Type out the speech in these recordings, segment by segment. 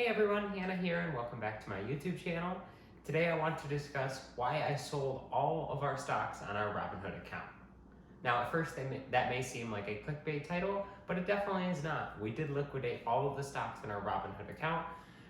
Hey everyone, Hannah here and welcome back to my YouTube channel. Today I want to discuss why I sold all of our stocks on our Robinhood account. Now at first that may seem like a clickbait title, but it definitely is not. We did liquidate all of the stocks in our Robinhood account,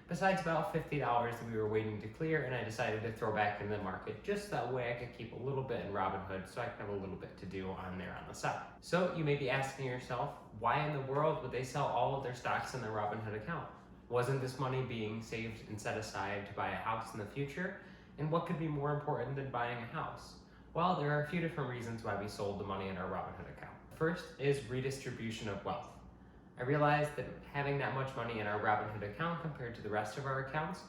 besides about $50 that we were waiting to clear, and I decided to throw back into the market just that way I could keep a little bit in Robinhood so I can have a little bit to do on there on the side. So you may be asking yourself, why in the world would they sell all of their stocks in their Robinhood account? Wasn't this money being saved and set aside to buy a house in the future? And what could be more important than buying a house? Well, there are a few different reasons why we sold the money in our Robinhood account. First is redistribution of wealth. I realized that having that much money in our Robinhood account compared to the rest of our accounts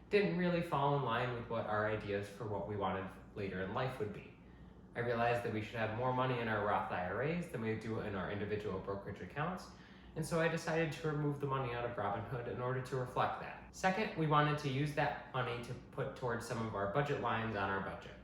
didn't really fall in line with what our ideas for what we wanted later in life would be. I realized that we should have more money in our Roth IRAs than we do in our individual brokerage accounts, and so I decided to remove the money out of Robinhood in order to reflect that. Second, we wanted to use that money to put towards some of our budget lines on our budget.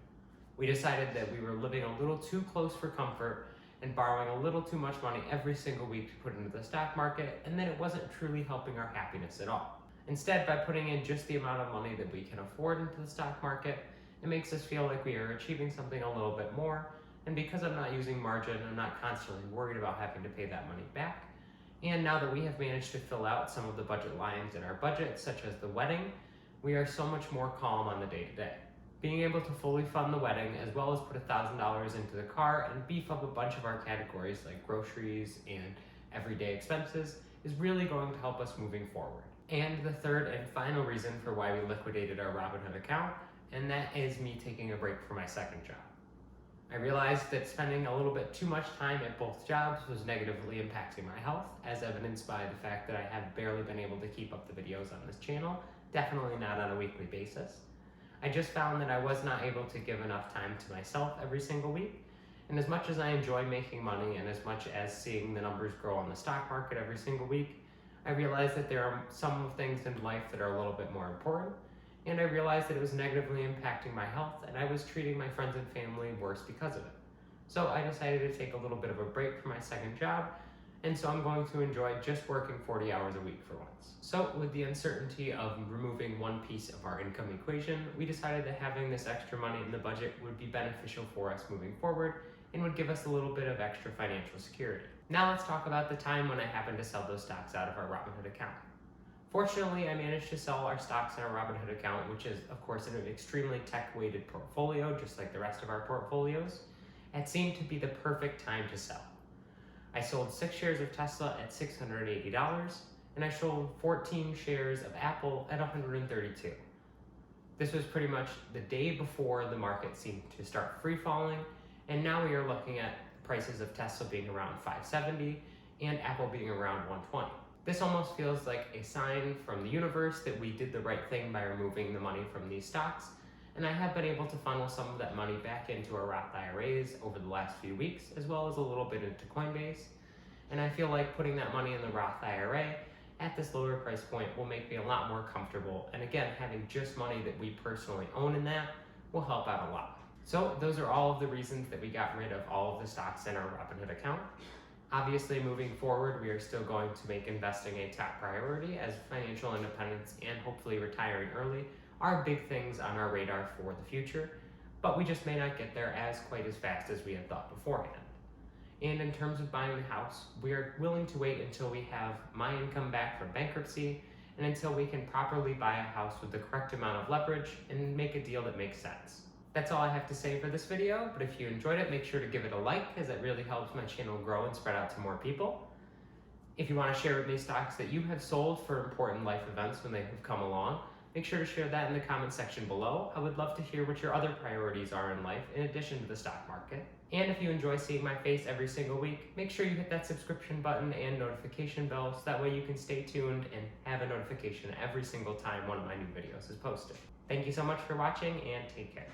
We decided that we were living a little too close for comfort and borrowing a little too much money every single week to put into the stock market, and then it wasn't truly helping our happiness at all. Instead, by putting in just the amount of money that we can afford into the stock market, it makes us feel like we are achieving something a little bit more, and because I'm not using margin, I'm not constantly worried about having to pay that money back. And now that we have managed to fill out some of the budget lines in our budget, such as the wedding, we are so much more calm on the day-to-day. Being able to fully fund the wedding, as well as put $1,000 into the car and beef up a bunch of our categories like groceries and everyday expenses, is really going to help us moving forward. And the third and final reason for why we liquidated our Robinhood account, and that is me taking a break from my second job. I realized that spending a little bit too much time at both jobs was negatively impacting my health, as evidenced by the fact that I have barely been able to keep up the videos on this channel, definitely not on a weekly basis. I just found that I was not able to give enough time to myself every single week, and as much as I enjoy making money and as much as seeing the numbers grow on the stock market every single week, I realized that there are some things in life that are a little bit more important, and I realized that it was negatively impacting my health, and I was treating my friends and family worse because of it. So I decided to take a little bit of a break from my second job, and so I'm going to enjoy just working 40 hours a week for once. So with the uncertainty of removing one piece of our income equation, we decided that having this extra money in the budget would be beneficial for us moving forward and would give us a little bit of extra financial security. Now let's talk about the time when I happened to sell those stocks out of our Robinhood account. Fortunately, I managed to sell our stocks in our Robinhood account, which is, of course, an extremely tech-weighted portfolio, just like the rest of our portfolios. It seemed to be the perfect time to sell. I sold 6 shares of Tesla at $680, and I sold 14 shares of Apple at $132. This was pretty much the day before the market seemed to start free-falling, and now we are looking at prices of Tesla being around $570 and Apple being around $120. This almost feels like a sign from the universe that we did the right thing by removing the money from these stocks, and I have been able to funnel some of that money back into our Roth IRAs over the last few weeks, as well as a little bit into Coinbase, and I feel like putting that money in the Roth IRA at this lower price point will make me a lot more comfortable, and again, having just money that we personally own in that will help out a lot. So those are all of the reasons that we got rid of all of the stocks in our Robinhood account. Obviously, moving forward, we are still going to make investing a top priority, as financial independence and hopefully retiring early are big things on our radar for the future, but we just may not get there as quite as fast as we had thought beforehand. And in terms of buying a house, we are willing to wait until we have my income back from bankruptcy and until we can properly buy a house with the correct amount of leverage and make a deal that makes sense. That's all I have to say for this video, but if you enjoyed it, make sure to give it a like, as it really helps my channel grow and spread out to more people. If you want to share with me stocks that you have sold for important life events when they have come along, make sure to share that in the comment section below. I would love to hear what your other priorities are in life in addition to the stock market. And if you enjoy seeing my face every single week, make sure you hit that subscription button and notification bell so that way you can stay tuned and have a notification every single time one of my new videos is posted. Thank you so much for watching, and take care.